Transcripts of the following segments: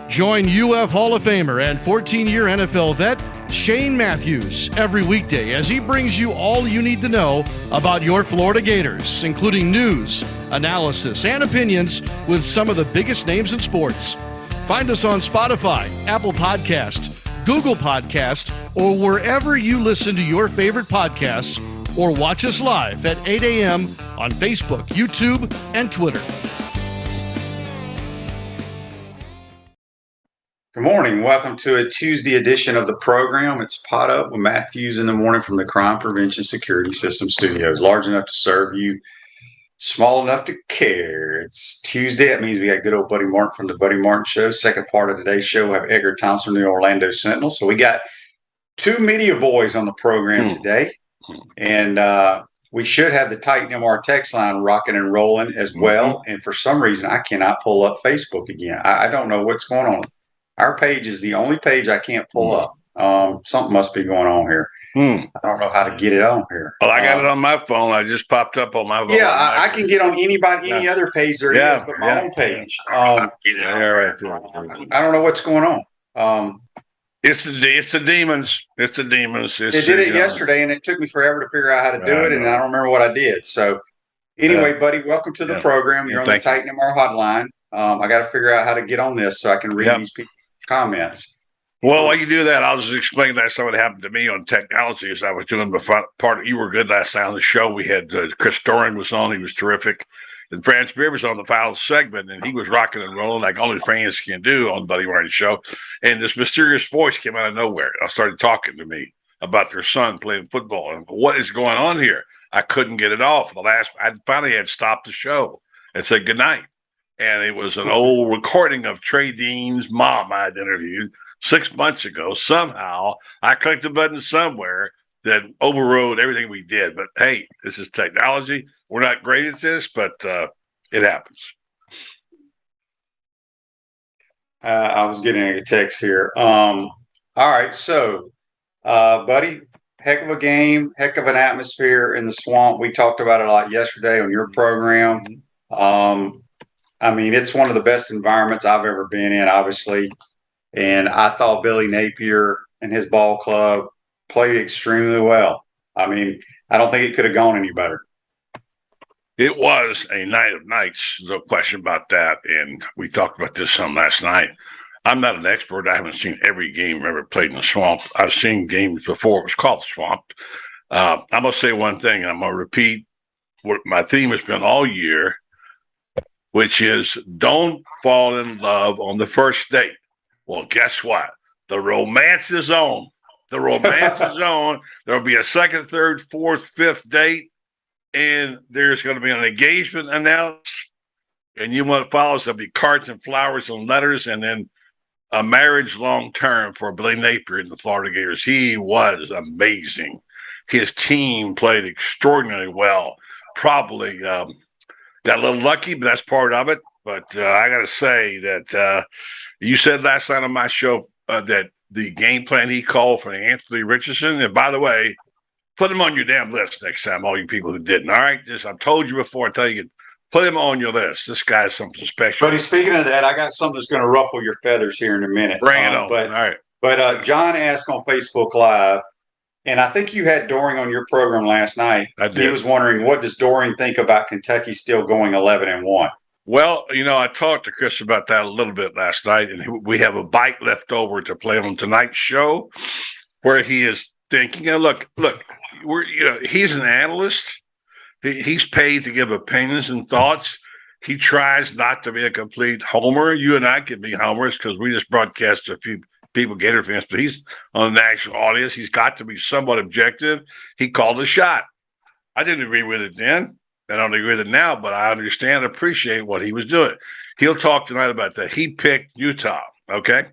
Join UF Hall of Famer and 14-year NFL vet Shane Matthews every weekday as he brings you all you need to know about your Florida Gators, including news, analysis, and opinions with some of the biggest names in sports. Find us on Spotify, Apple Podcast, Google Podcast, or wherever you listen to your favorite podcasts, or watch us live at 8 a.m. on Facebook, YouTube, and Twitter. Good morning. Welcome to a Tuesday edition of the program. It's Pot Up with Matthews in the morning from the Crime Prevention Security System Studios. Large enough to serve you, small enough to care. It's Tuesday. That means we got good old Buddy Martin from the Buddy Martin Show. Second part of today's show, we have Edgar Thompson from the Orlando Sentinel. So we got two media boys on the program today. And we should have the Titan MR text line rocking and rolling as well. And for some reason, I cannot pull up Facebook again. I don't know what's going on. Our page is the only page I can't pull up. Something must be going on here. I don't know how to get it on here. Well, I got it on my phone. I just popped up on my phone. Yeah, I can get on any other page there is, but my own page. I don't know what's going on. It's the demons. It's the demons. They did it yesterday, and it took me forever to figure out how to do it, and I don't remember what I did. So anyway, buddy, welcome to the program. You're on the Titan MR hotline. I got to figure out how to get on this so I can read these people's comments. Well, while you do that, I'll just explain that something happened to me on technology as I was doing the front part. You were good last night on the show. We had Chris Doran was on. He was terrific. And France Beer was on the final segment, and he was rocking and rolling like only fans can do on the Buddy Martin Show. And this mysterious voice came out of nowhere. I started talking to me about their son playing football. And what is going on here? I couldn't get it off. I finally had stopped the show and said goodnight. And it was an old recording of Trey Dean's mom I had interviewed 6 months ago. Somehow I clicked a button somewhere that overrode everything we did. But hey, this is technology. We're not great at this, but it happens. I was getting a text here. All right. So, buddy, heck of a game, heck of an atmosphere in the swamp. We talked about it a lot yesterday on your program. I mean, it's one of the best environments I've ever been in, obviously. And I thought Billy Napier and his ball club played extremely well. I mean, I don't think it could have gone any better. It was a night of nights, no question about that. And we talked about this some last night. I'm not an expert. I haven't seen every game ever played in the swamp. I've seen games before. It was called the swamp. I'm going to say one thing, and I'm going to repeat what my theme has been all year, which is don't fall in love on the first date. Well, guess what? The romance is on. The romance is on. There'll be a second, third, fourth, fifth date, and there's going to be an engagement announced. And you want to follow us, there'll be cards and flowers and letters, and then a marriage long term for Billy Napier and the Florida Gators. He was amazing. His team played extraordinarily well. Probably got a little lucky, but that's part of it. But I got to say that you said last night on my show that the game plan he called for Anthony Richardson, and by the way, put him on your damn list next time, all you people who didn't. All right? I've told you before, I tell you, put him on your list. This guy's something special. Buddy, speaking of that, I got something that's going to ruffle your feathers here in a minute. Bring it on. All right. But John asked on Facebook Live, and I think you had Doring on your program last night. I did. He was wondering, what does Doring think about Kentucky still going 11-1? Well, I talked to Chris about that a little bit last night, and we have a bite left over to play on tonight's show where he is thinking, look, he's an analyst. He's paid to give opinions and thoughts. He tries not to be a complete homer. You and I can be homers because we just broadcast to a few people, Gator fans, but he's on the national audience. He's got to be somewhat objective. He called a shot. I didn't agree with it then. I don't agree with it now, but I understand and appreciate what he was doing. He'll talk tonight about that. He picked Utah, okay?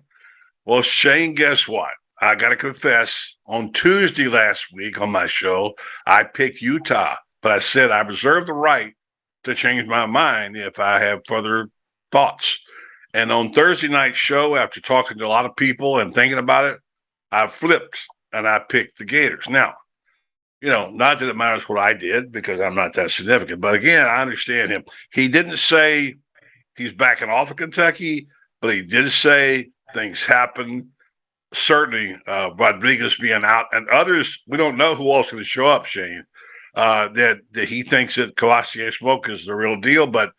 Well, Shane, guess what? I got to confess, on Tuesday last week on my show, I picked Utah, but I said I reserve the right to change my mind if I have further thoughts. And on Thursday night's show, after talking to a lot of people and thinking about it, I flipped and I picked the Gators. Now, not that it matters what I did because I'm not that significant. But again, I understand him. He didn't say he's backing off of Kentucky, but he did say things happen. Certainly, Rodriguez being out and others, we don't know who else is going to show up, Shane. That he thinks that Kawhi Smoke is the real deal, but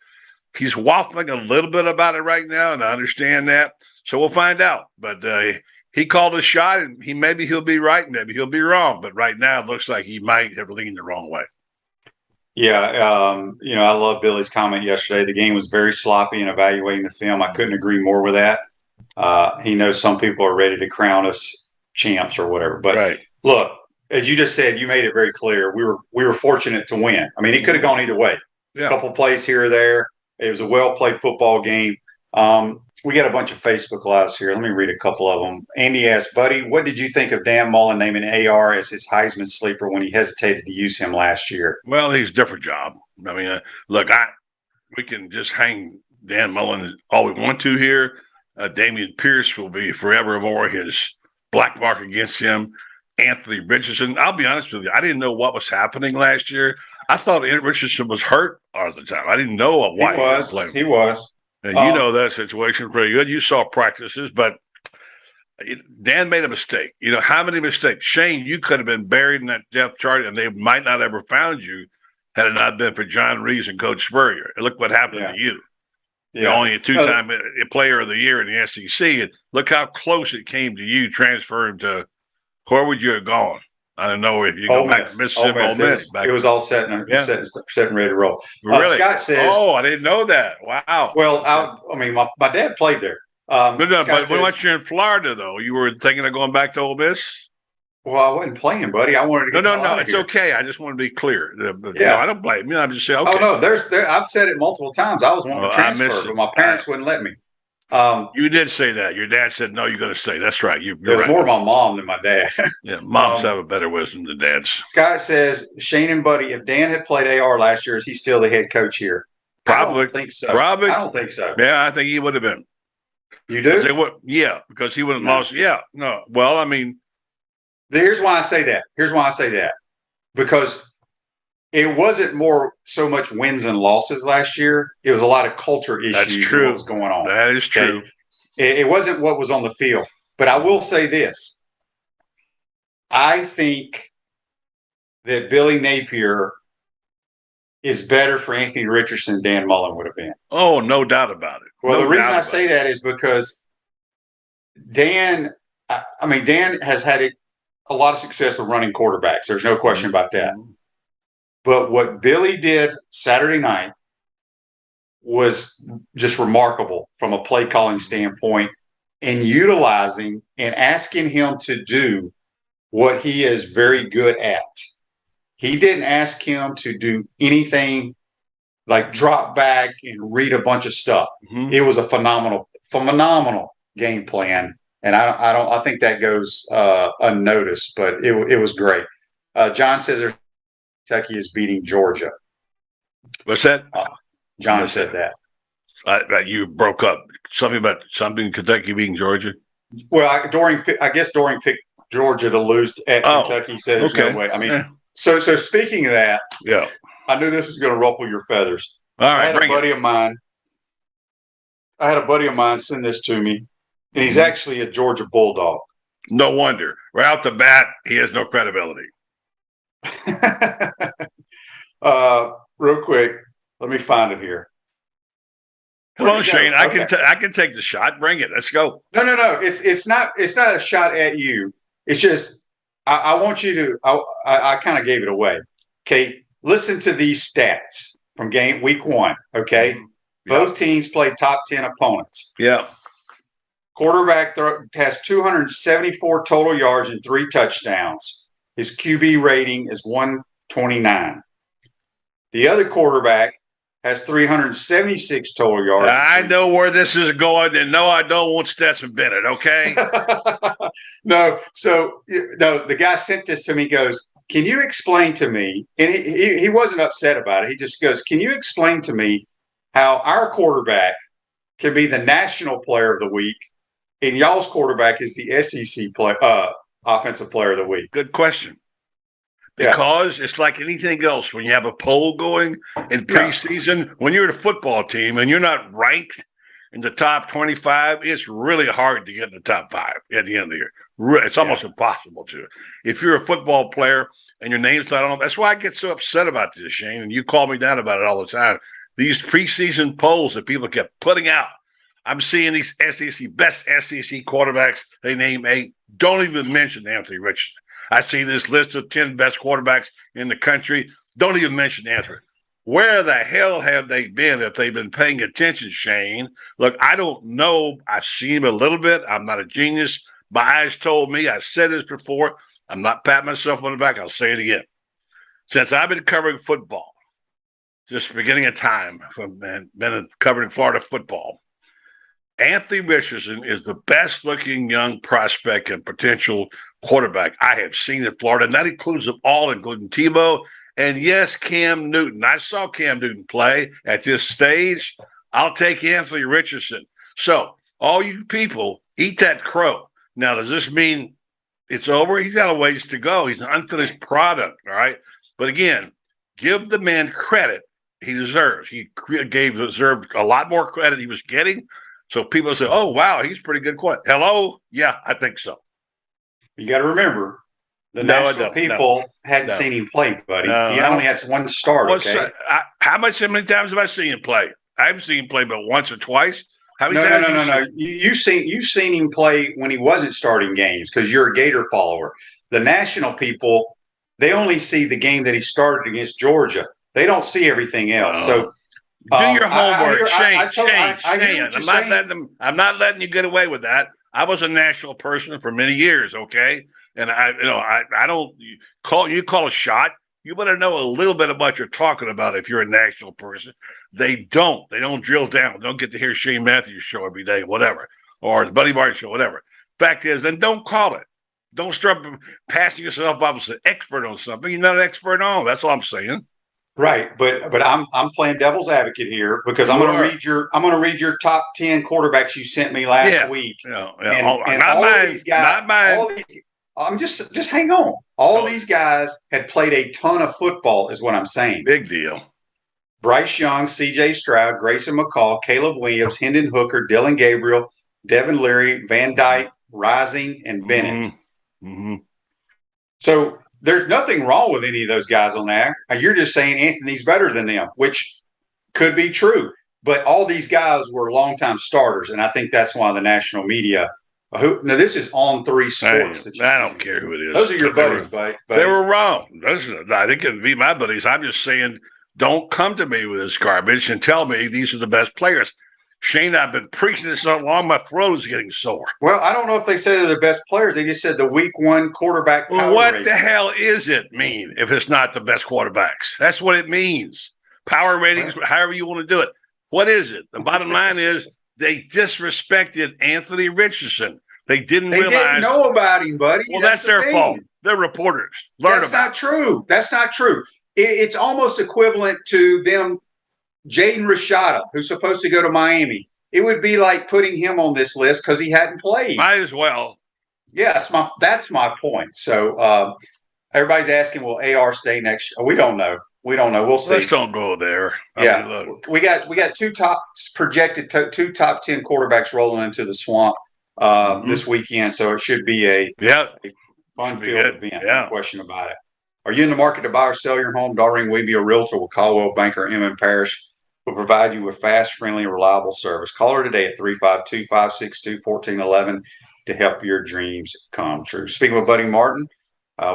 he's waffling a little bit about it right now, and I understand that. So we'll find out. But he called a shot, and maybe he'll be right, maybe he'll be wrong. But right now, it looks like he might have leaned the wrong way. Yeah, I love Billy's comment yesterday. The game was very sloppy in evaluating the film. I couldn't agree more with that. He knows some people are ready to crown us champs or whatever. But Look, as you just said, you made it very clear. We were fortunate to win. I mean, it could have gone either way. Yeah. A couple plays here or there. It was a well-played football game. We got a bunch of Facebook Lives here. Let me read a couple of them. Andy asked, Buddy, what did you think of Dan Mullen naming AR as his Heisman sleeper when he hesitated to use him last year? Well, he's a different job. I mean, look, we can just hang Dan Mullen all we want to here. Damian Pierce will be forevermore his black mark against him. Anthony Richardson, I'll be honest with you, I didn't know what was happening last year. I thought Richardson was hurt all the time. I didn't know why he was playing. He was. And you know that situation pretty good. You saw practices, but Dan made a mistake. You know, how many mistakes? Shane, you could have been buried in that depth chart, and they might not have ever found you had it not been for John Reeves and Coach Spurrier. And look what happened to you. Yeah. You're only a two-time player of the year in the SEC, and look how close it came to you transferring to where would you have gone? I don't know if you go back to Mississippi. Ole Miss. It was all set and ready to roll. Really? Scott says, "Oh, I didn't know that. Wow." Well, I mean, my dad played there. But once you're in Florida, though, you were thinking of going back to Ole Miss. Well, I wasn't playing, buddy. I wanted to. No. It's okay. I just want to be clear. I don't blame you. I'm just saying. Okay. Oh no, I've said it multiple times. I was wanting to transfer, but my parents wouldn't let me. You did say that. Your dad said, no, you're going to stay. That's right. You're There's right. more my mom than my dad. Yeah, moms have a better wisdom than dads. Scott says, Shane and Buddy, if Dan had played AR last year, is he still the head coach here? Probably. I don't think so. Probably. I don't think so. Yeah, I think he would have been. You do? Because he would have lost. Yeah. No. Well, I mean. Here's why I say that. Because it wasn't so much wins and losses last year. It was a lot of culture issues. That's true. What was going on. That is true. Okay? It wasn't what was on the field. But I will say this. I think that Billy Napier is better for Anthony Richardson than Dan Mullen would have been. Oh, no doubt about it. Well, the reason I say that is because Dan has had a lot of success with running quarterbacks. There's no question about that. But what Billy did Saturday night was just remarkable from a play calling standpoint, and utilizing and asking him to do what he is very good at. He didn't ask him to do anything like drop back and read a bunch of stuff. Mm-hmm. It was a phenomenal game plan, and I think that goes unnoticed, but it was great. John says Kentucky is beating Georgia. What's that? John said that. You broke up. Something Kentucky beating Georgia? Well, I guess Doring picked Georgia to lose at Kentucky. He said there's no way. I mean, so speaking of that, yeah, I knew this was going to ruffle your feathers. All right, I had a buddy of mine send this to me, and he's actually a Georgia Bulldog. No wonder. Right out the bat, he has no credibility. Real quick, let me find it here. Come on, Shane. I can take the shot. Bring it. Let's go. No. It's not a shot at you. It's just I want you to. I kind of gave it away. Okay, listen to these stats from week 1. Okay, both teams played top 10 opponents. Yeah. Quarterback has 274 total yards and 3 touchdowns. His QB rating is 129. The other quarterback has 376 total yards. I know where this is going, and no, I don't want Stetson Bennett, okay? No. So, the guy sent this to me, goes, can you explain to me, and he wasn't upset about it. He just goes, can you explain to me how our quarterback can be the national player of the week and y'all's quarterback is the SEC offensive player of the week? Good question. because it's like anything else. When you have a poll going in preseason, when you're a football team and you're not ranked in the top 25, it's really hard to get in the top 5 at the end of the year. It's almost impossible to. If you're a football player and your name's not on, that's why I get so upset about this, Shane, and you call me down about it all the time. These preseason polls that people kept putting out, I'm seeing these best SEC quarterbacks, they name 8. Don't even mention Anthony Richardson. I see this list of 10 best quarterbacks in the country. Don't even mention Anthony. Where the hell have they been if they've been paying attention, Shane? Look, I don't know. I've seen him a little bit. I'm not a genius. My eyes told me. I said this before. I'm not patting myself on the back. I'll say it again. Since I've been covering football, just beginning of time, been covering Florida football, Anthony Richardson is the best-looking young prospect and potential quarterback I have seen in Florida, and that includes them all, including Tebow. And yes, Cam Newton. I saw Cam Newton play at this stage. I'll take Anthony Richardson. So, all you people, eat that crow. Now, does this mean it's over? He's got a ways to go. He's an unfinished product, all right? But again, give the man credit he deserves. He deserved a lot more credit he was getting. So people say, oh, wow, he's pretty good quarterback. Hello? Yeah, I think so. You got to remember, the national people hadn't seen him play, buddy. He only had one start, okay? How many times have I seen him play? I haven't seen him play but once or twice. How many times? No. You've seen him play when he wasn't starting games because you're a Gator follower. The national people, they only see the game that he started against Georgia. They don't see everything else. So do your homework, Shane. I'm not letting you get away with that. I was a national person for many years, okay? And I don't call a shot. You better know a little bit about what you're talking about if you're a national person. They don't drill down. Don't get to hear Shane Matthews show every day, whatever, or the Buddy Martin show, whatever. Fact is, then don't call it. Don't start passing yourself off as an expert on something you're not an expert on. That's all I'm saying. Right, but I'm playing devil's advocate here because I'm going to read your top 10 quarterbacks you sent me last week. And all of these guys, just hang on. All these guys had played a ton of football, is what I'm saying. Big deal. Bryce Young, C.J. Stroud, Grayson McCall, Caleb Williams, Hendon Hooker, Dylan Gabriel, Devin Leary, Van Dyke, Rising, and Bennett. Mm-hmm. So there's nothing wrong with any of those guys on there. You're just saying Anthony's better than them, which could be true. But all these guys were longtime starters, and I think that's why the national media now this is On 3 Sports. I don't care who it is. Those are your buddies, buddy. They were wrong. I think it'd be my buddies. I'm just saying, don't come to me with this garbage and tell me these are the best players. Shane, I've been preaching this so long, my throat is getting sore. Well, I don't know if they say they're the best players. They just said the week 1 quarterback power what rating. The hell is it mean if it's not the best quarterbacks? That's what it means. Power ratings, however you want to do it. What is it? The bottom line is they disrespected Anthony Richardson. They didn't realize. They didn't know about him, buddy. Well, that's their fault. They're reporters. That's not true. That's not true. It's almost equivalent to them. Jaden Rashada, who's supposed to go to Miami, it would be like putting him on this list because he hadn't played. Might as well. Yes, that's my point. So everybody's asking, will AR stay next year? We don't know. We'll see. Let's don't go there. We got two top 10 quarterbacks rolling into the swamp this weekend, so it should be a fun-filled event. No question about it. Are you in the market to buy or sell your home? Dahlring Weeby, a realtor with Caldwell Banker M. Parrish, will provide you with fast, friendly, and reliable service. Call her today at 352-562-1411 to help your dreams come true. Speaking with Buddy Martin,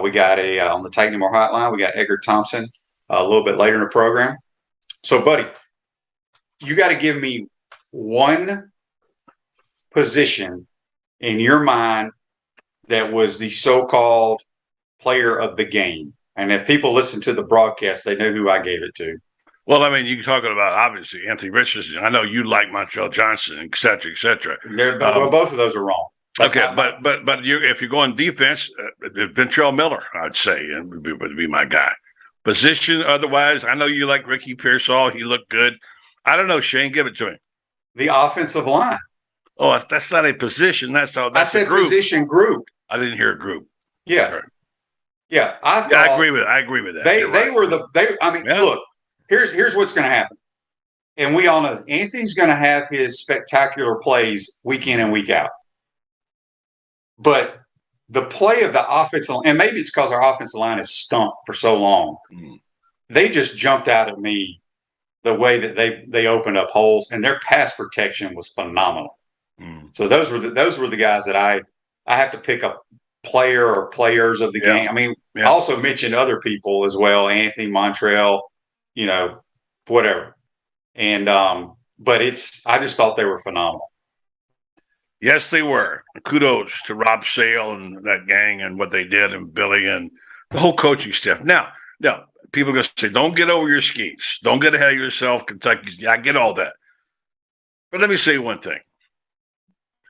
we got on the Titan More Hotline, we got Edgar Thompson a little bit later in the program. So, Buddy, you got to give me one position in your mind that was the so-called player of the game. And if people listen to the broadcast, they know who I gave it to. Well, I mean, you're talking about, obviously, Anthony Richardson. I know you like Montreal Johnson, et cetera, et cetera. Well, both of those are wrong. That's but if you're going defense, Ventrell Miller, I'd say, would be my guy. Position, otherwise, I know you like Ricky Pearsall. He looked good. I don't know, Shane, give it to him. The offensive line. Oh, that's not a position. That's I said a group. Position group. I didn't hear a group. Yeah. Sorry. Yeah, I Yeah, I thought agree with that. they were the they. I mean, look, here's what's going to happen, and we all know Anthony's going to have his spectacular plays week in and week out, but the play of the offensive, and maybe it's because our offensive line has stunk for so long, they just jumped out at me the way that they opened up holes, and their pass protection was phenomenal. So those were the guys that I have to pick up player or players of the game. I mean, I also mentioned other people as well, Anthony Montrell, whatever. And but I just thought they were phenomenal. Yes, they were. Kudos to Rob Sale and that gang and what they did, and Billy and the whole coaching staff. Now, people are going to say, don't get over your skis. Don't get ahead of yourself, Kentucky. I get all that. But let me say one thing.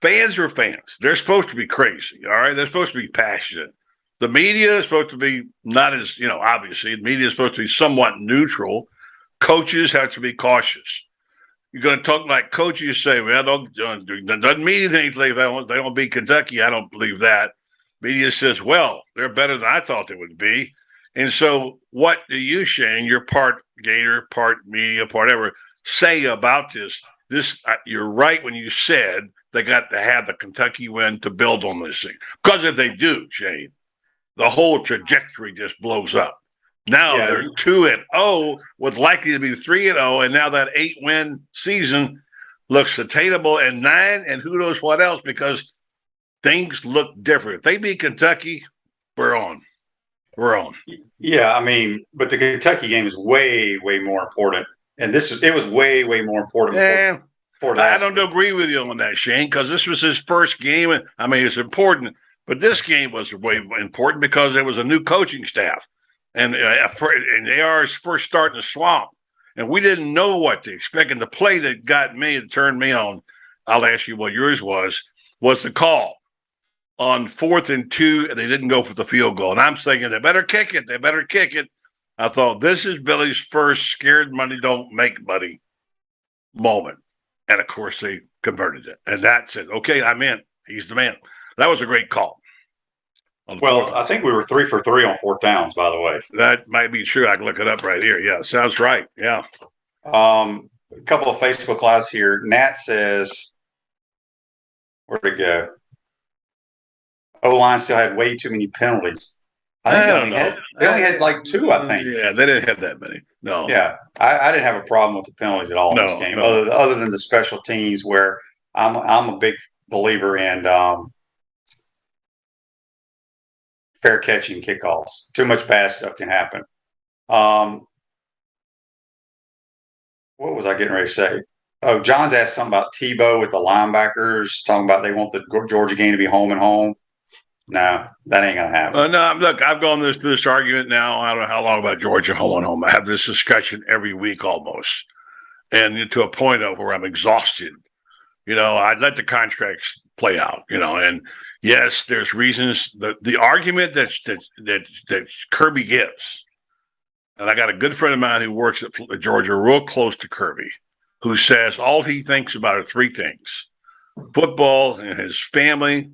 Fans are fans. They're supposed to be crazy, all right? They're supposed to be passionate. The media is supposed to be not as, obviously, the media is supposed to be somewhat neutral. Coaches have to be cautious. You're going to talk like coaches say, well, doesn't mean anything if they don't beat Kentucky. I don't believe that. Media says, well, they're better than I thought they would be. And so what do you, Shane, you're part Gator, part media, part whatever, say about this? You're right when you said they got to have the Kentucky win to build on this thing. Because if they do, Shane, the whole trajectory just blows up. Now they're 2-0, with likely to be 3-0, and now that 8-win season looks attainable, and 9, and who knows what else, because things look different. If they beat Kentucky, we're on. We're on. Yeah, I mean, but the Kentucky game is way, way more important, and it was way, way more important. I don't agree with you on that, Shane, because this was his first game. And I mean, it's important, but this game was way important because there was a new coaching staff. And AR's first start in the swamp. And we didn't know what to expect. And the play that turned me on, I'll ask you what yours was the call on 4th and 2, and they didn't go for the field goal. And I'm thinking, they better kick it. I thought, this is Billy's first scared money don't make money moment. And, of course, they converted it. And that said, okay, I'm in. He's the man. That was a great call. Well, I think we were 3 for 3 on 4th downs, by the way. That might be true. I can look it up right here. Yeah, sounds right. Yeah. A couple of Facebook Lives here. Nat says, where'd it go? O-line still had way too many penalties. I think they only had like 2, I think. Yeah, they didn't have that many. No. Yeah, I didn't have a problem with the penalties at all in this game, other than the special teams, where I'm a big believer in fair catching kickoffs. Too much bad stuff can happen. What was I getting ready to say? Oh, John's asked something about Tebow with the linebackers, talking about they want the Georgia game to be home and home. No, that ain't going to happen. No, look, I've gone through this argument now. I don't know how long about Georgia home and home. I have this discussion every week almost, and to a point of where I'm exhausted. I'd let the contracts play out, and yes, there's reasons. The argument that Kirby gives, and I got a good friend of mine who works at Georgia real close to Kirby, who says all he thinks about are 3 things: football and his family,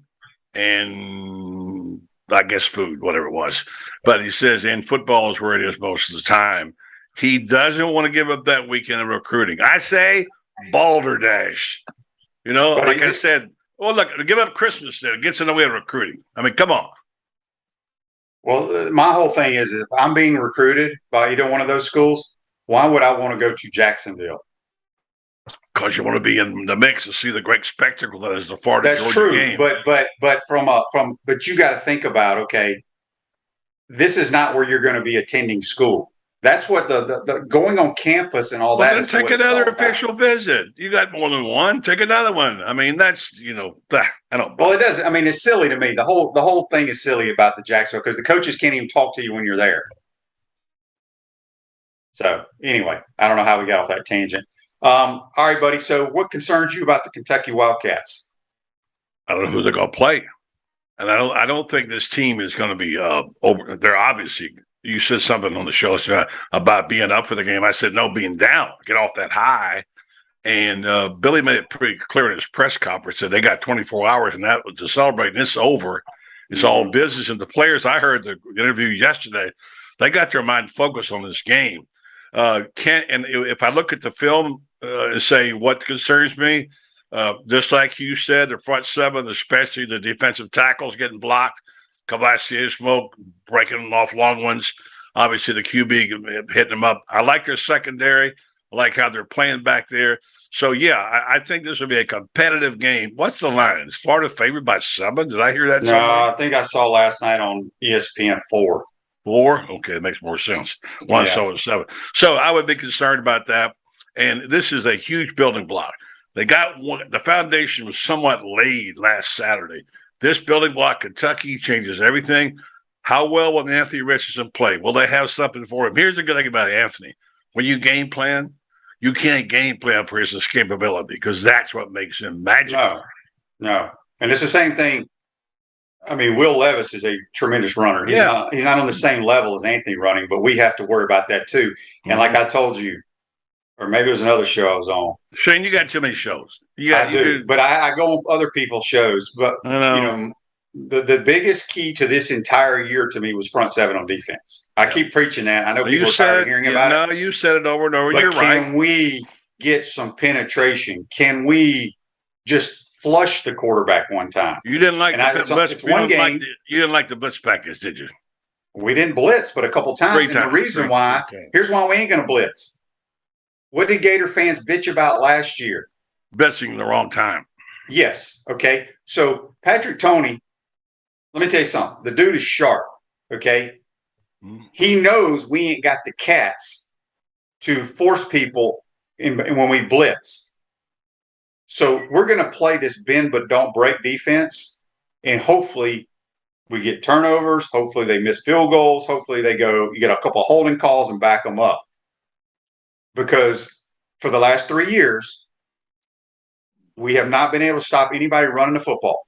and I guess food, whatever it was. But he says, and football is where it is most of the time. He doesn't want to give up that weekend of recruiting. I say balderdash. I said, well, look, give up Christmas there. It gets in the way of recruiting. I mean, come on. Well, my whole thing is, if I'm being recruited by either one of those schools, why would I want to go to Jacksonville? Because you want to be in the mix to see the great spectacle that is the Florida Georgia game. But but you got to think about, okay, this is not where you're going to be attending school. That's what the going on campus and all that. Then take another official visit. You got more than one. Take another one. I mean, that's I don't. Well, it does. I mean, it's silly to me. The whole thing is silly about the Jacksonville, because the coaches can't even talk to you when you're there. So anyway, I don't know how we got off that tangent. All right, buddy. So what concerns you about the Kentucky Wildcats? I don't know who they're going to play, and I don't think this team is going to be over. They're obviously. You said something on the show about being up for the game. I said, no, being down, get off that high. And Billy made it pretty clear in his press conference that they got 24 hours and that was to celebrate, and it's over. It's all business. And the players, I heard the interview yesterday, they got their mind focused on this game. And if I look at the film and say what concerns me, just like you said, the front seven, especially the defensive tackles getting blocked, Kavasi Smoke breaking off long ones. Obviously, the QB hitting them up. I like their secondary. I like how they're playing back there. So, yeah, I think this will be a competitive game. What's the line? Is Florida favored by 7? Did I hear that? No, I think I saw last night on ESPN 4. 4? Okay, that makes more sense. One saw it 7. So I would be concerned about that. And this is a huge building block. They got one. The foundation was somewhat laid last Saturday. This building block, Kentucky, changes everything. How well will Anthony Richardson play? Will they have something for him? Here's the good thing about Anthony. When you game plan, you can't game plan for his escapability because that's what makes him magical. No. And it's the same thing. I mean, Will Levis is a tremendous runner. He's not on the same level as Anthony running, but we have to worry about that too. And like I told you, or maybe it was another show I was on. Shane, you got too many shows. I do. But I go on other people's shows. But, the biggest key to this entire year to me was front seven on defense. I keep preaching that. I know people are tired of hearing about it. No, you said it over and over. But you're right. Can we get some penetration? Can we just flush the quarterback one time? You didn't like it's one game. You didn't like the blitz package, did you? We didn't blitz, but a couple times. And the reason why, here's why we ain't going to blitz. What did Gator fans bitch about last year? Blitzing the wrong time. Yes. Okay. So Patrick Toney, let me tell you something. The dude is sharp. Okay. He knows we ain't got the cats to force people when we blitz. So we're going to play this bend but don't break defense, and hopefully we get turnovers. Hopefully they miss field goals. Hopefully you get a couple of holding calls and back them up. Because for the last 3 years, we have not been able to stop anybody running the football.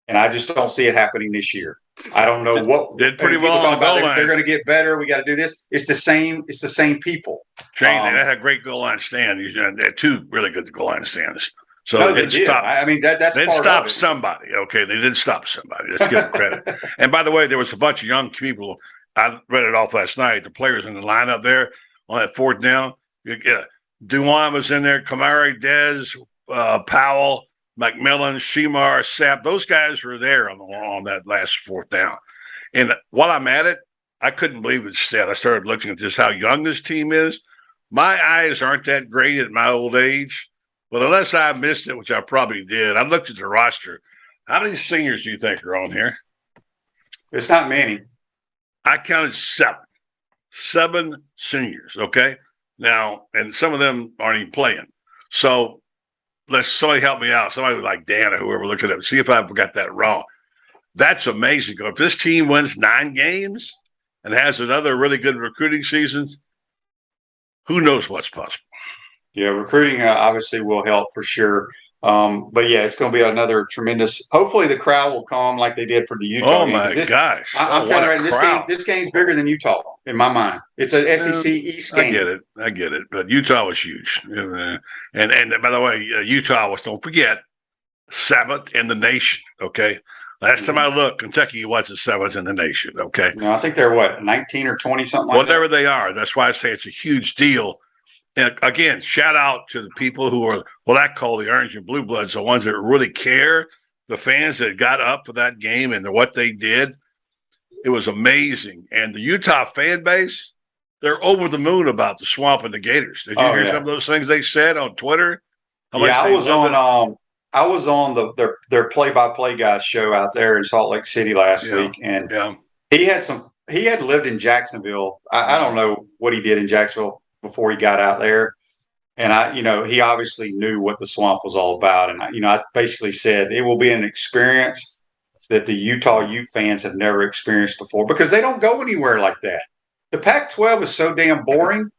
And I just don't see it happening this year. I don't know what did pretty well. Talk about they're going to get better. We got to do this. It's the same people. Shane, they had a great goal line stand. They had 2 really good goal line stands. So no, they did. I mean, that's they part stopped of it. Somebody. Okay, they did stop somebody. Let's give them credit. And by the way, there was a bunch of young people. I read it off last night. The players in the lineup there on that 4th down. Duan was in there. Kamari, Dez, Powell, McMillan, Shemar, Sapp, those guys were there on that last 4th down. And while I'm at it, I couldn't believe it. Instead, I started looking at this, how young this team is. My eyes aren't that great at my old age, but unless I missed it, which I probably did, I looked at the roster. How many seniors do you think are on here? It's not many. I counted 7. 7 seniors, okay? Now, and some of them aren't even playing. So, somebody help me out. Somebody like Dan or whoever look at it. See if I've got that wrong. That's amazing. If this team wins 9 games and has another really good recruiting season, who knows what's possible? Yeah, recruiting obviously will help for sure. But yeah, it's going to be another tremendous. Hopefully, the crowd will come like they did for the Utah game. Oh my gosh! I'm telling you, this game's bigger than Utah in my mind. It's an SEC East game. I get it. But Utah was huge, and by the way, Utah was, don't forget, 7th in the nation. Okay, last time I looked, Kentucky was the 7th in the nation. Okay, no, I think they're 19 or 20 something like whatever that. They are. That's why I say it's a huge deal. And again, shout out to the people who are what I call the orange and blue bloods, the ones that really care, the fans that got up for that game and what they did. It was amazing. And the Utah fan base, they're over the moon about the Swamp and the Gators. Did you hear some of those things they said on Twitter? I was on their play-by-play guy's show out there in Salt Lake City last week, and he had lived in Jacksonville. I don't know what he did in Jacksonville before he got out there. And he obviously knew what the Swamp was all about. And I basically said it will be an experience that the Utah Ute fans have never experienced before because they don't go anywhere like that. The Pac-12 is so damn boring.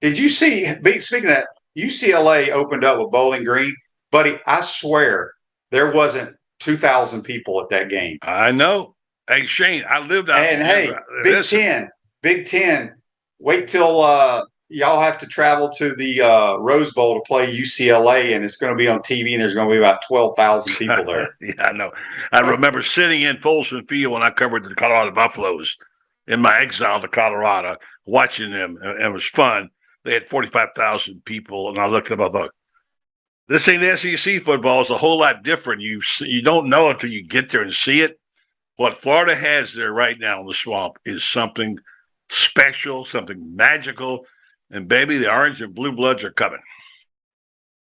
Did you see, speaking of that, UCLA opened up with Bowling Green? Buddy, I swear there wasn't 2,000 people at that game. I know. Hey, Shane, I lived out there. And hey, Big Ten, wait till y'all have to travel to the Rose Bowl to play UCLA, and it's going to be on TV, and there's going to be about 12,000 people there. Yeah, I know. I remember sitting in Folsom Field when I covered the Colorado Buffaloes in my exile to Colorado, watching them, and it was fun. They had 45,000 people, and I looked up, I thought, this ain't SEC football. It's a whole lot different. You don't know until you get there and see it. What Florida has there right now in the swamp is something special, something magical, and baby, the orange and blue bloods are coming.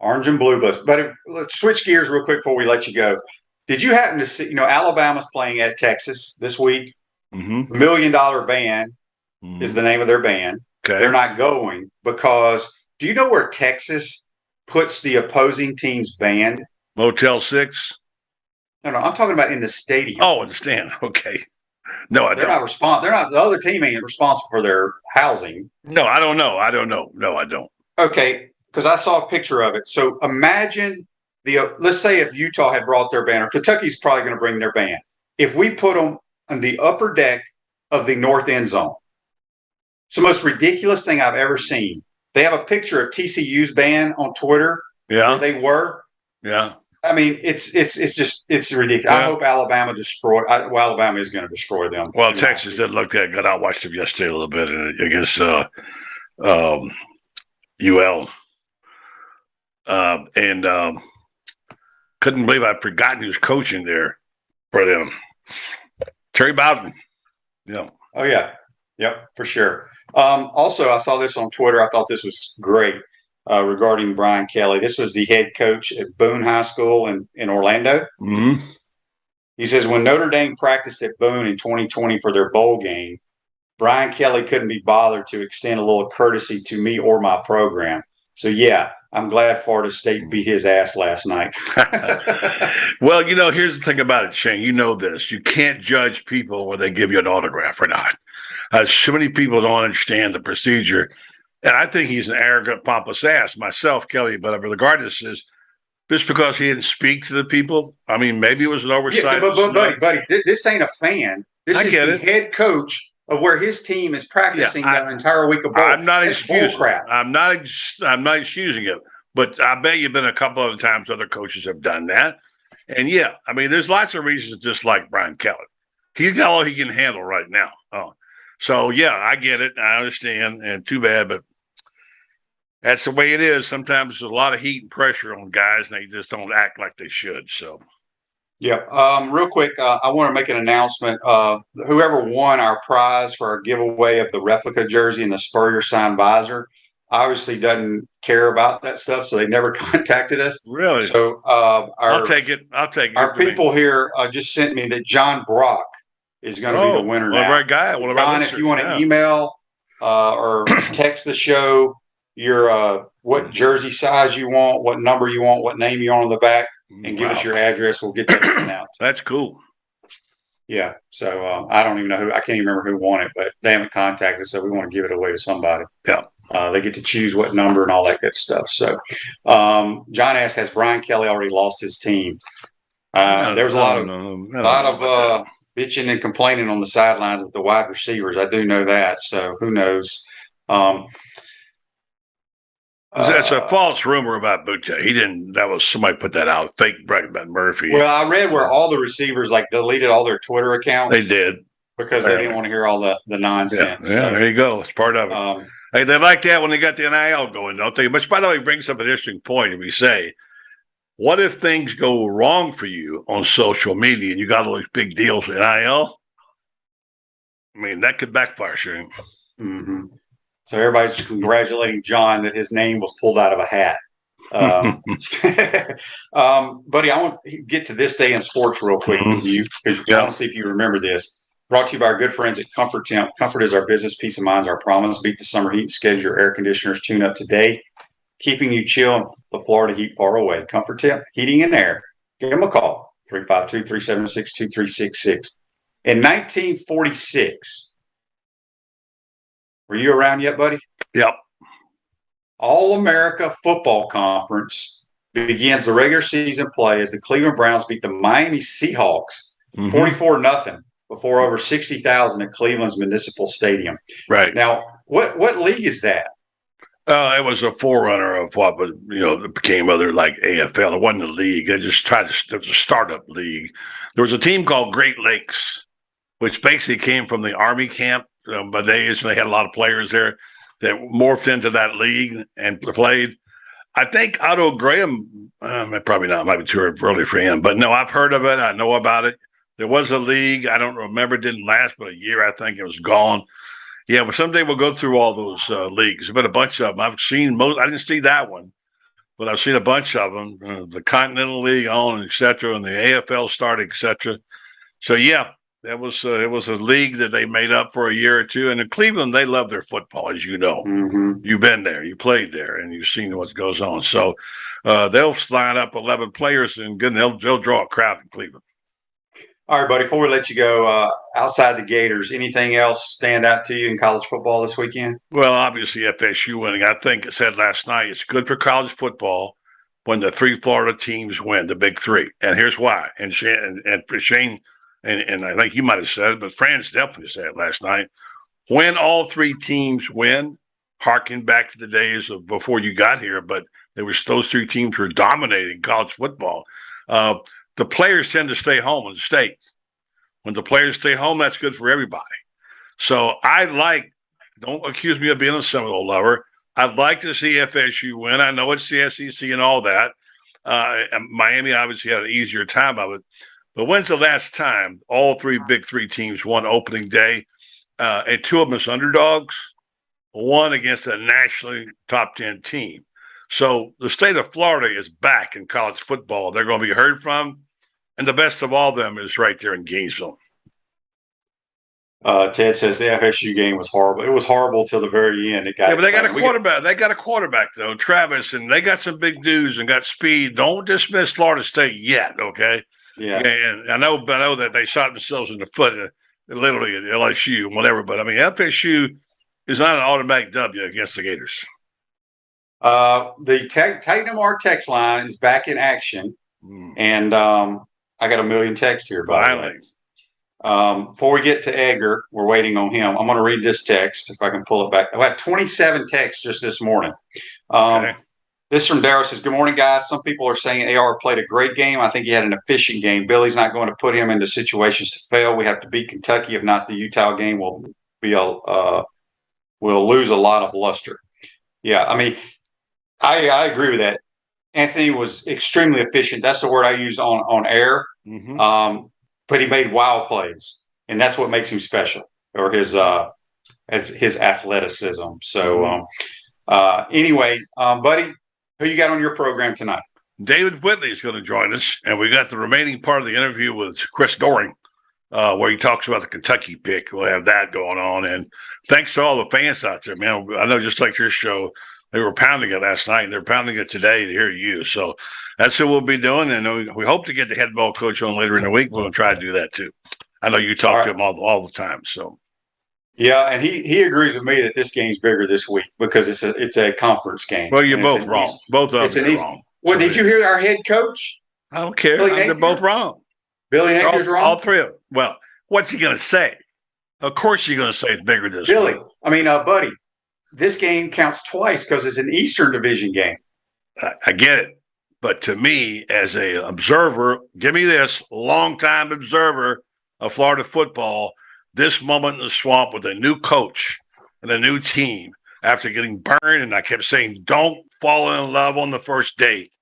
Orange and blue bloods. But let's switch gears real quick before we let you go. Did you happen to see, Alabama's playing at Texas this week? Mm-hmm. $1 Million Band is the name of their band. Okay. They're not going because do you know where Texas puts the opposing team's band? Motel 6? No, I'm talking about in the stadium. Oh, in the stand. Okay. No, I don't. They're not. The other team ain't responsible for their housing. No, I don't know. No, I don't. Okay, because I saw a picture of it. So imagine let's say if Utah had brought their band, or Kentucky's probably going to bring their band. If we put them on the upper deck of the north end zone, it's the most ridiculous thing I've ever seen. They have a picture of TCU's band on Twitter. Yeah, where they were. Yeah. I mean, it's ridiculous. Yeah. I hope Alabama Alabama is going to destroy them. Well, Texas didn't look that good. I watched them yesterday a little bit against UL, and couldn't believe I'd forgotten who's coaching there for them. Terry Bowden. Yeah. Oh yeah. Yep, for sure. Also, I saw this on Twitter. I thought this was great. Regarding Brian Kelly. This was the head coach at Boone High School in Orlando. Mm-hmm. He says, when Notre Dame practiced at Boone in 2020 for their bowl game, Brian Kelly couldn't be bothered to extend a little courtesy to me or my program. So, yeah, I'm glad Florida State beat his ass last night. Well, here's the thing about it, Shane. You know this. You can't judge people whether they give you an autograph or not. So many people don't understand the procedure. And I think he's an arrogant, pompous ass myself, Kelly. But regardless, is just because he didn't speak to the people. I mean, maybe it was an oversight. Yeah, but buddy, this ain't a fan. This is the head coach of where his team is practicing the entire week of bowl. I'm not excusing. I'm not excusing it. But I bet you've been a couple other times other coaches have done that. And yeah, I mean, there's lots of reasons to dislike Brian Kelly. He's all he can handle right now. Oh. So, yeah, I get it. I understand. And too bad, but that's the way it is. Sometimes there's a lot of heat and pressure on guys, and they just don't act like they should. So, yeah. Real quick, I want to make an announcement. Whoever won our prize for our giveaway of the replica jersey and the Spurrier signed visor obviously doesn't care about that stuff, so they never contacted us. Really? So, I'll take it. Our people here just sent me that John Brock is going to be the winner now. Right guy. John, if you want to email or text the show your what jersey size you want, what number you want, what name you want on the back, and give us your address, we'll get that sent out. That's cool. Yeah. So I don't even know who. I can't even remember who won it, but they haven't contacted us, so we want to give it away to somebody. Yeah. They get to choose what number and all that good stuff. So John asked, has Brian Kelly already lost his team? There's a lot of bitching and complaining on the sidelines with the wide receivers. I do know that. So who knows? That's a false rumor about Butte. He didn't. That was somebody put that out. Fake Brett Murphy. Well, I read where all the receivers deleted all their Twitter accounts. They did because they didn't want to hear all the nonsense. Yeah, so, there you go. It's part of it. Hey, they like that when they got the NIL going, don't they? Which, by the way, brings up an interesting point. If we say, what if things go wrong for you on social media and you got all these big deals with NIL? I mean, that could backfire, Shane. Mm-hmm. So everybody's congratulating John that his name was pulled out of a hat. Buddy, I want to get to this day in sports real quick with you because I want to see if you remember this. Brought to you by our good friends at Comfort Temp. Comfort is our business. Peace of mind is our promise. Beat the summer heat. Schedule your air conditioners tune up today. Keeping you chill in the Florida heat far away. Comfort Temp, heating and air. Give them a call, 352-376-2366. In 1946, were you around yet, buddy? Yep. All-America Football Conference begins the regular season play as the Cleveland Browns beat the Miami Seahawks 44-0 before over 60,000 at Cleveland's Municipal Stadium. Right. Now, what league is that? It was a forerunner of what was, became other like AFL. It wasn't a league. They just tried to, it was a startup league. There was a team called Great Lakes, which basically came from the Army camp. But they had a lot of players there that morphed into that league and played. I think Otto Graham, probably not, might be too early for him. But no, I've heard of it. I know about it. There was a league. I don't remember. It didn't last but a year. I think it was gone. Yeah, but someday we'll go through all those leagues. There's been a bunch of them. I've seen most. I didn't see that one, but I've seen a bunch of them. The Continental League on, et cetera, and the AFL started, et cetera. So yeah, it was a league that they made up for a year or two. And in Cleveland, they love their football, as you know. Mm-hmm. You've been there, you played there, and you've seen what goes on. So they'll line up 11 players, and they'll draw a crowd in Cleveland. All right, buddy, before we let you go, outside the Gators, anything else stand out to you in college football this weekend? Well, obviously FSU winning. I think I said last night, it's good for college football when the three Florida teams win, the big three. And here's why. And for Shane, and I think you might have said it, but Franz definitely said it last night. When all three teams win, harking back to the days of before you got here, but those three teams were dominating college football. The players tend to stay home in the States. When the players stay home, that's good for everybody. So don't accuse me of being a Seminole lover. I'd like to see FSU win. I know it's the SEC and all that. And Miami obviously had an easier time of it. But when's the last time all three big three teams won opening day? And two of them as underdogs, one against a nationally top 10 team. So the state of Florida is back in college football. They're going to be heard from. And the best of all of them is right there in Gainesville. Ted says the FSU game was horrible. It was horrible till the very end. But they got a quarterback. They got a quarterback, though, Travis, and they got some big dudes and got speed. Don't dismiss Florida State yet, okay? Yeah. And I know that they shot themselves in the foot, literally at LSU and whatever. But, I mean, FSU is not an automatic W against the Gators. The Titan MR text line is back in action. And I got a million texts here, by the way. Before we get to Edgar, we're waiting on him. I'm going to read this text if I can pull it back. I had 27 texts just this morning. Okay. This from Darryl says, good morning, guys. Some people are saying AR played a great game. I think he had an efficient game. Billy's not going to put him into situations to fail. We have to beat Kentucky. If not, the Utah game will lose a lot of luster. Yeah, I mean, I agree with that. Anthony was extremely efficient. That's the word I used on air. Mm-hmm. But he made wild plays, and that's what makes him special, or his athleticism. So anyway, buddy, who you got on your program tonight? David Whitley is going to join us, and we got the remaining part of the interview with Chris Doering, where he talks about the Kentucky pick. We'll have that going on, and thanks to all the fans out there, man. I know just like your show, they were pounding it last night, and they're pounding it today to hear you. So that's what we'll be doing, and we hope to get the head ball coach on later in the week. We're going to try to do that too. I know you talk to him all the time. So yeah, and he agrees with me that this game's bigger this week because it's a conference game. Well, you're both wrong. Both of them are wrong. Well, did you hear our head coach? I don't care. They're both wrong. Billy Naker's wrong? All three of them. Well, what's he going to say? Of course he's going to say it's bigger this Billy, week. I mean, buddy, this game counts twice because it's an Eastern Division game. I get it. But to me, as an observer, give me this, longtime observer of Florida football, this moment in the swamp with a new coach and a new team after getting burned, and I kept saying, don't fall in love on the first date.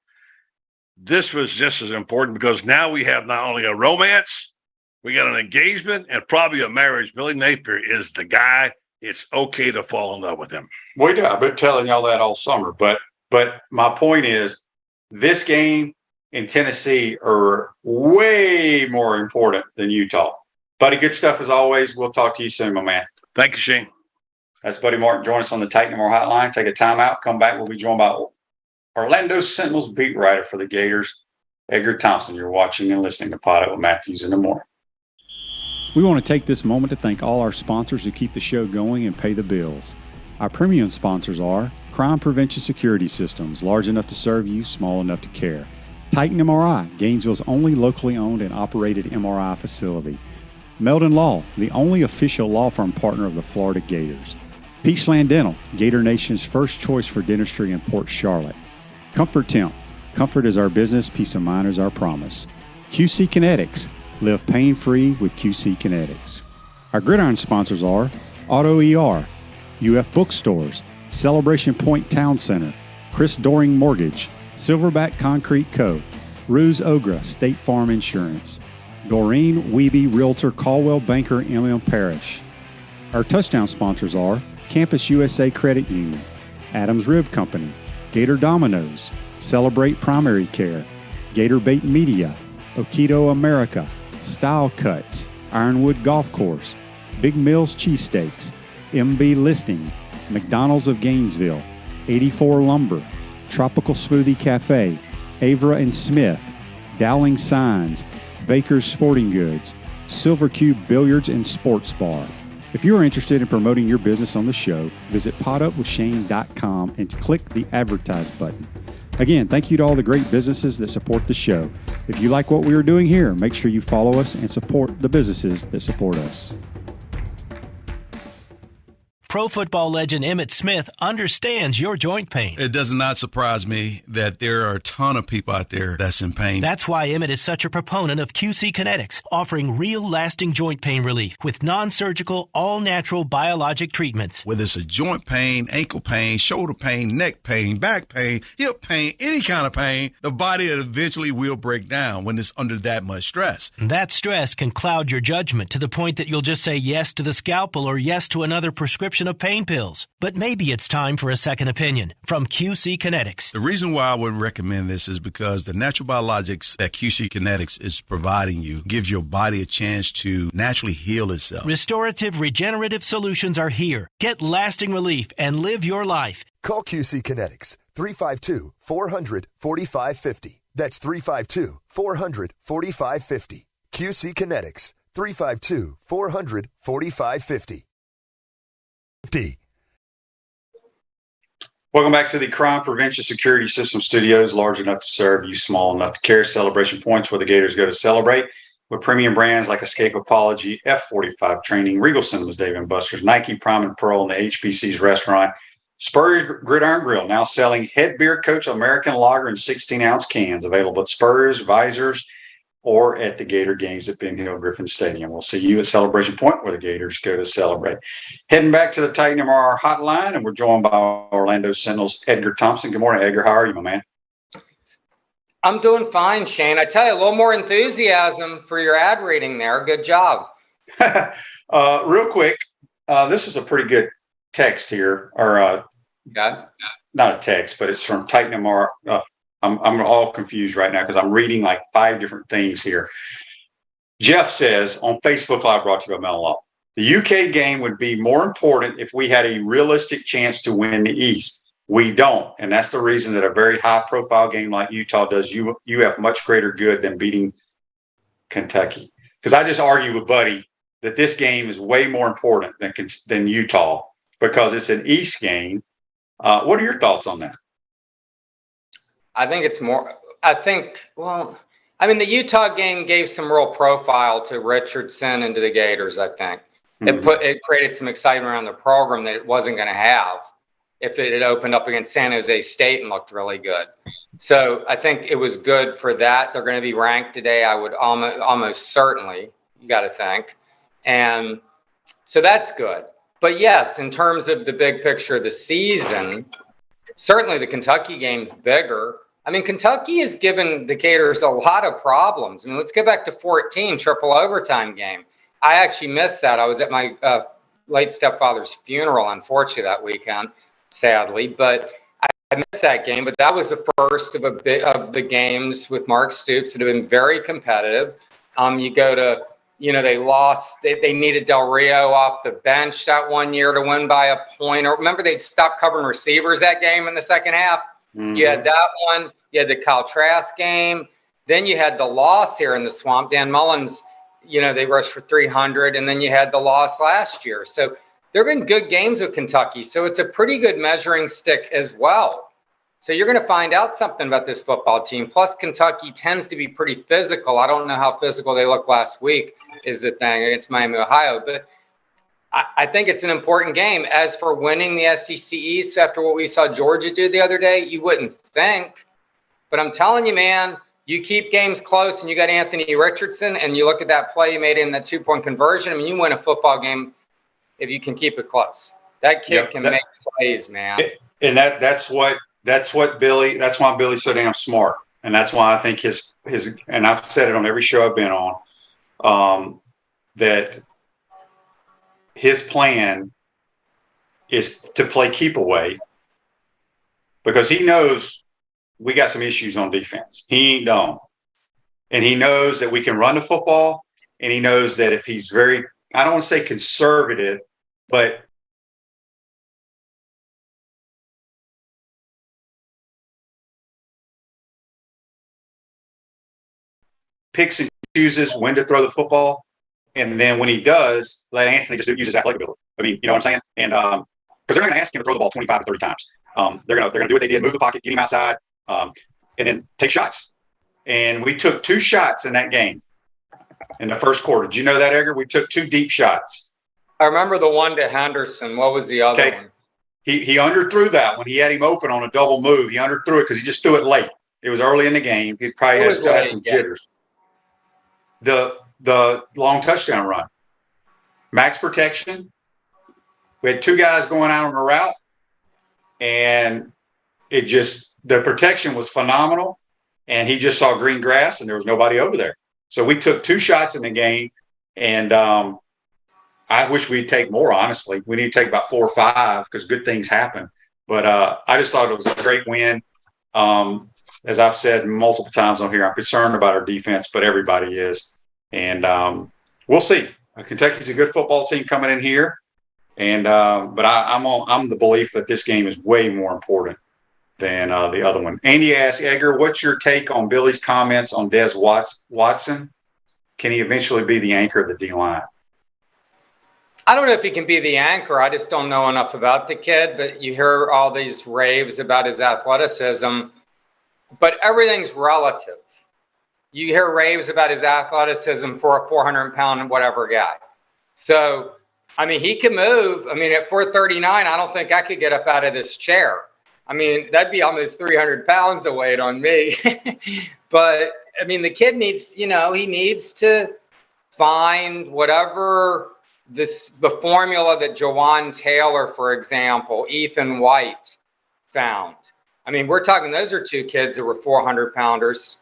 This was just as important because now we have not only a romance, we got an engagement and probably a marriage. Billy Napier is the guy. It's okay to fall in love with him. Well, yeah, I've been telling y'all that all summer. But my point is, this game in Tennessee are way more important than Utah. Buddy, good stuff as always. We'll talk to you soon, my man. Thank you, Shane. That's Buddy Martin. Join us on the Titan MR hotline. Take a timeout. Come back. We'll be joined by Orlando Sentinel's beat writer for the Gators, Edgar Thompson. You're watching and listening to Pot Up with Matthews in the Morning. We want to take this moment to thank all our sponsors who keep the show going and pay the bills. Our premium sponsors are Crime Prevention Security Systems, large enough to serve you, small enough to care. Titan MRI, Gainesville's only locally owned and operated MRI facility. Meldon Law, the only official law firm partner of the Florida Gators. Peachland Dental, Gator Nation's first choice for dentistry in Port Charlotte. Comfort Temp, comfort is our business, peace of mind is our promise. QC Kinetics, live pain-free with QC Kinetics. Our gridiron sponsors are Auto ER, UF Bookstores, Celebration Point Town Center, Chris Doring Mortgage, Silverback Concrete Co., Ruse Ogra State Farm Insurance, Doreen Wiebe Realtor Caldwell Banker MM Parish. Our touchdown sponsors are Campus USA Credit Union, Adams Rib Company, Gator Dominoes, Celebrate Primary Care, Gator Bait Media, Okido America, Style Cuts, Ironwood Golf Course, Big Mills Cheesesteaks, MB Listing, McDonald's of Gainesville, 84 Lumber, Tropical Smoothie Cafe, Avra and Smith, Dowling Signs, Baker's Sporting Goods, Silver Cube Billiards and Sports Bar. If you are interested in promoting your business on the show, visit potupwithshane.com and click the Advertise button. Again, thank you to all the great businesses that support the show. If you like what we are doing here, make sure you follow us and support the businesses that support us. Pro football legend Emmitt Smith understands your joint pain. It does not surprise me that there are a ton of people out there that's in pain. That's why Emmitt is such a proponent of QC Kinetics, offering real lasting joint pain relief with non-surgical, all-natural biologic treatments. Whether it's a joint pain, ankle pain, shoulder pain, neck pain, back pain, hip pain, any kind of pain, the body eventually will break down when it's under that much stress. That stress can cloud your judgment to the point that you'll just say yes to the scalpel or yes to another prescription of pain pills. But maybe it's time for a second opinion from QC Kinetics. The reason why I would recommend this is because the natural biologics that QC Kinetics is providing you gives your body a chance to naturally heal itself. Restorative, regenerative solutions are here. Get lasting relief and live your life. Call QC Kinetics 352-400-4550. That's 352-400-4550. QC Kinetics 352-400-4550. Welcome back to the Crime Prevention Security System Studios, large enough to serve you, small enough to care. Celebration Points, where the Gators go to celebrate, with premium brands like Escape Apology, F45 Training, Regal Cinemas, Dave & Buster's, Nike, Prime and Pearl, and the HBC's restaurant. Spurs Gridiron Grill, now selling Head Beer Coach American Lager in 16-ounce cans, available at Spurs, Visors, or at the Gator games at Ben Hill Griffin Stadium. We'll see you at Celebration Point, where the Gators go to celebrate. Heading back to the Titan MR hotline, and we're joined by Orlando Sentinel's Edgar Thompson. Good morning, Edgar. How are you, my man? I'm doing fine, Shane. I tell you, a little more enthusiasm for your ad reading there. Good job. Real quick, this is a pretty good text here, or not a text, but it's from Titan MR. I'm all confused right now because I'm reading like 5 different things here. Jeff says on Facebook Live, brought to you by Mellon Law, the UK game would be more important if we had a realistic chance to win the East. We don't, and that's the reason that a very high-profile game like Utah does you have much greater good than beating Kentucky. Because I just argue with Buddy that this game is way more important than Utah because it's an East game. What are your thoughts on that? I think it's more, the Utah game gave some real profile to Richardson and to the Gators, I think. Mm-hmm. It created some excitement around the program that it wasn't going to have if it had opened up against San Jose State and looked really good. So I think it was good for that. They're going to be ranked today, I would almost certainly, you got to think. And so that's good. But yes, in terms of the big picture of the season, certainly the Kentucky game's bigger. I mean, Kentucky has given the Gators a lot of problems. I mean, let's go back to 14, triple overtime game. I actually missed that. I was at my late stepfather's funeral, unfortunately, that weekend, sadly. But I missed that game. But that was the first of the games with Mark Stoops that have been very competitive. You go to, they lost. They needed Del Rio off the bench that one year to win by a point. Or remember, they stopped covering receivers that game in the second half. Mm-hmm. You had that one. You had the Cal Trask game. Then you had the loss here in the Swamp. Dan Mullins, they rushed for 300. And then you had the loss last year. So there have been good games with Kentucky. So it's a pretty good measuring stick as well. So you're going to find out something about this football team. Plus, Kentucky tends to be pretty physical. I don't know how physical they looked last week is the thing against Miami, Ohio. But I think it's an important game. As for winning the SEC East after what we saw Georgia do the other day, you wouldn't think. But I'm telling you, man, you keep games close and you got Anthony Richardson and you look at that play he made in the 2-point conversion. I mean, you win a football game if you can keep it close. That kid can make plays, man. And that's why Billy's so damn smart. And that's why I think his and I've said it on every show I've been on, that his plan is to play keep away because he knows we got some issues on defense. He ain't dumb. And he knows that we can run the football, and he knows that if he's very, I don't want to say conservative, but picks and chooses when to throw the football. And then when he does, let Anthony just use his athletic ability. I mean, you know what I'm saying? And because they're not going to ask him to throw the ball 25 to 30 times. They're going to do what they did, move the pocket, get him outside, and then take shots. And we took 2 shots in that game in the first quarter. Did you know that, Edgar? We took 2 deep shots. I remember the one to Henderson. What was the other one? He underthrew that when he had him open on a double move. He underthrew it because he just threw it late. It was early in the game. He probably still had some jitters. The long touchdown run. Max protection. We had 2 guys going out on a route, and the protection was phenomenal, and he just saw green grass, and there was nobody over there. So we took 2 shots in the game, and I wish we'd take more, honestly. We need to take about 4 or 5 because good things happen. But I just thought it was a great win. As I've said multiple times on here, I'm concerned about our defense, but everybody is. And we'll see. Kentucky's a good football team coming in here, and but I'm the belief that this game is way more important than the other one. Andy asked, Edgar, what's your take on Billy's comments on Des Watson? Can he eventually be the anchor of the D-line? I don't know if he can be the anchor. I just don't know enough about the kid, but you hear all these raves about his athleticism, but everything's relative. You hear raves about his athleticism for a 400-pound whatever guy. So, I mean, he can move. I mean, at 439, I don't think I could get up out of this chair. I mean, that'd be almost 300 pounds of weight on me. But, I mean, the kid needs, he needs to find whatever the formula that Jawan Taylor, for example, Ethan White found. I mean, we're talking, those are 2 kids that were 400-pounders.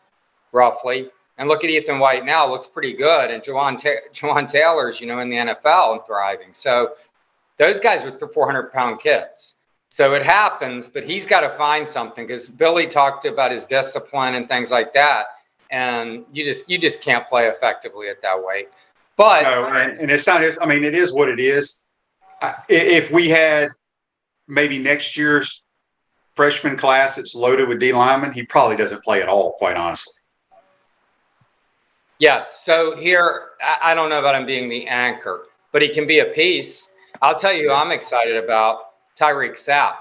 Roughly. And look at Ethan White now, looks pretty good. And Jawan Taylor's, in the NFL and thriving. So those guys were 400-pound kids. So it happens, but he's got to find something because Billy talked about his discipline and things like that. And you just can't play effectively at that weight. But no, and it's not his, I mean, it is what it is. If we had maybe next year's freshman class that's loaded with D linemen, he probably doesn't play at all, quite honestly. Yes. So here, I don't know about him being the anchor, but he can be a piece. I'll tell you who I'm excited about, Tyreek Sapp.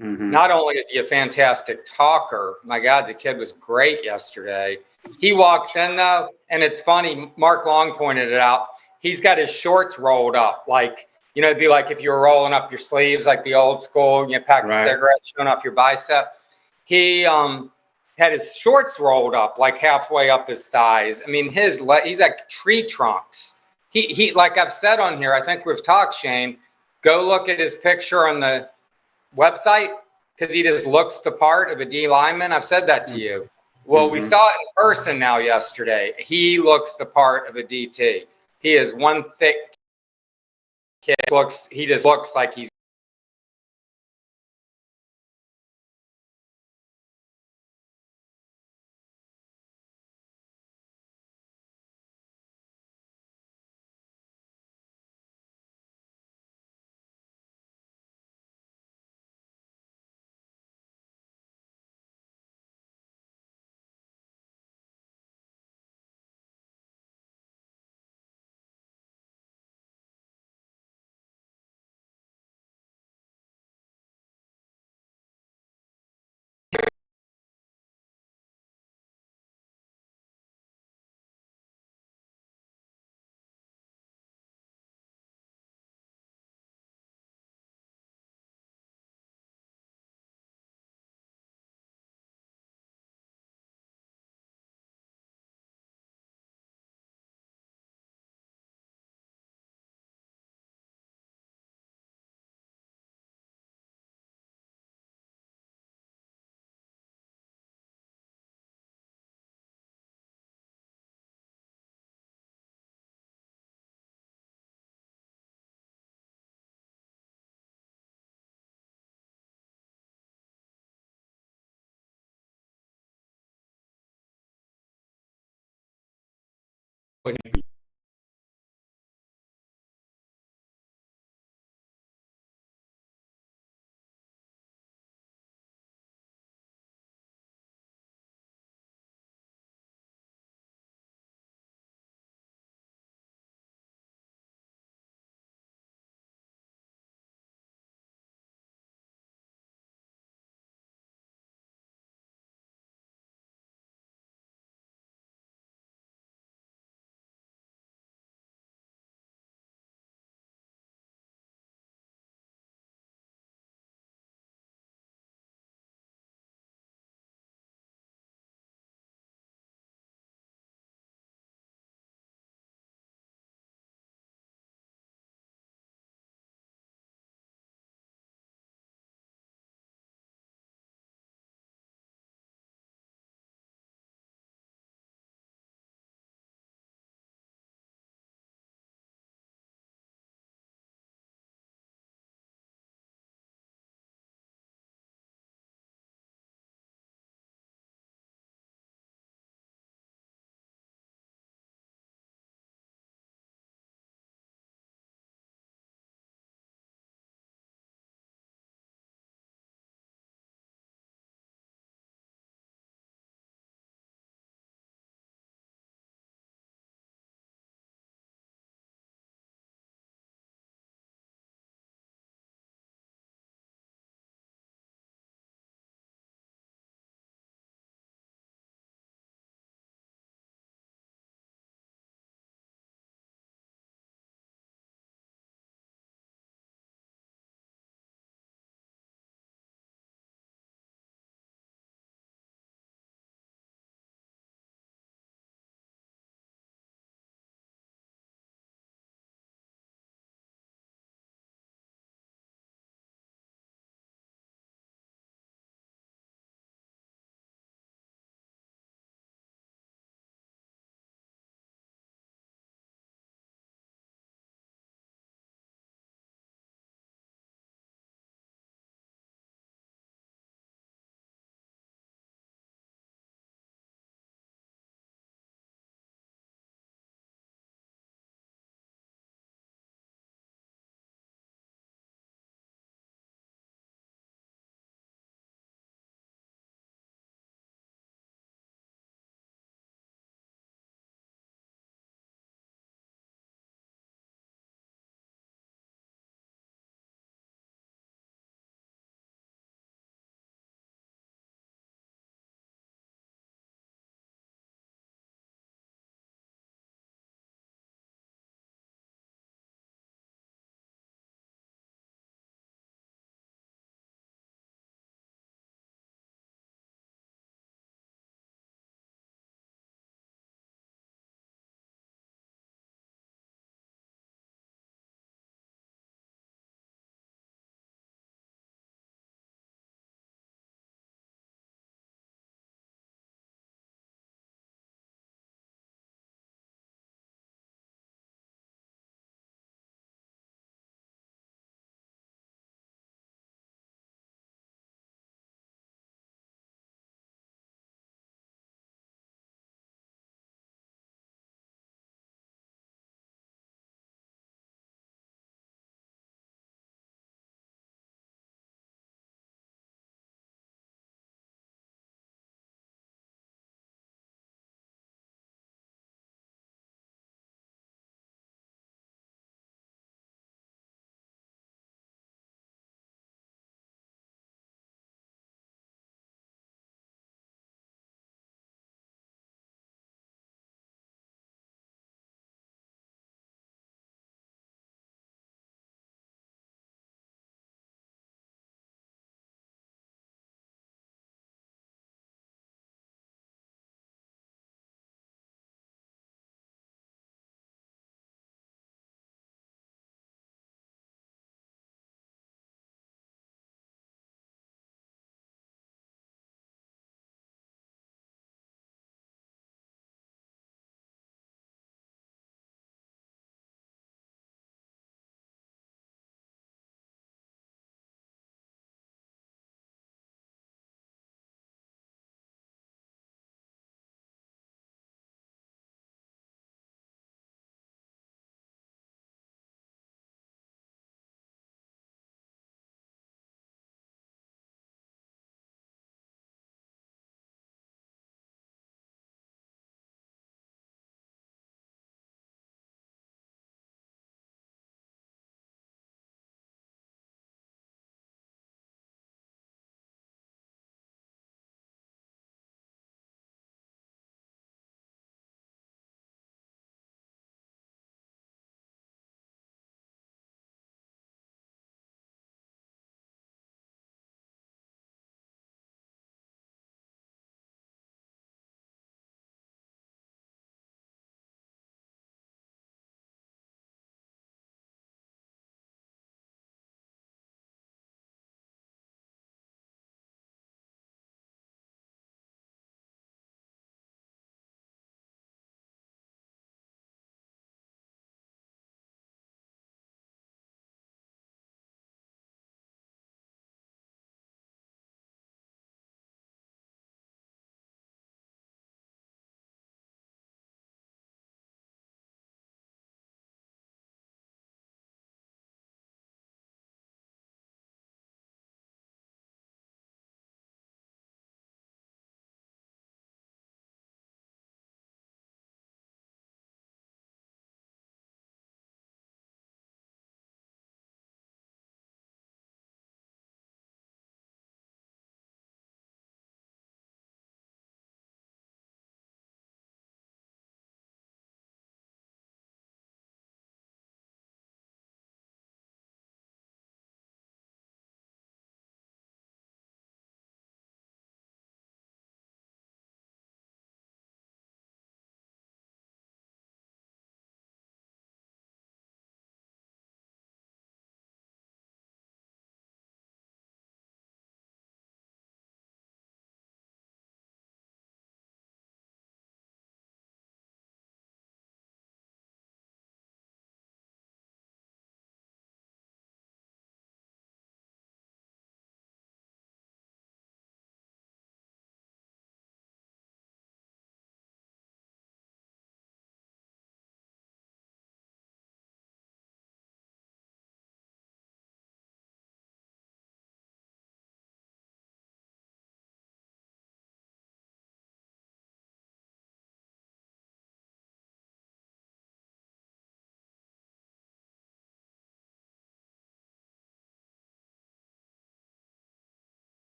Mm-hmm. Not only is he a fantastic talker, my God, the kid was great yesterday. He walks in, though, and it's funny, Mark Long pointed it out. He's got his shorts rolled up. Like, it'd be like if you were rolling up your sleeves like the old school, pack a cigarette, showing off your bicep. He had his shorts rolled up like halfway up his thighs. I mean, he's like tree trunks. He like I've said on here, I think we've talked, Shane, go look at his picture on the website because he just looks the part of a D lineman. I've said that to you. Well, we saw it in person now yesterday. He looks the part of a DT. He is one thick kid. He just looks like he's waiting.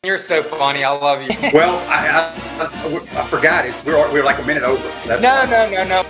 You're so funny. I love you. Well, I forgot. We're like a minute over. That's no.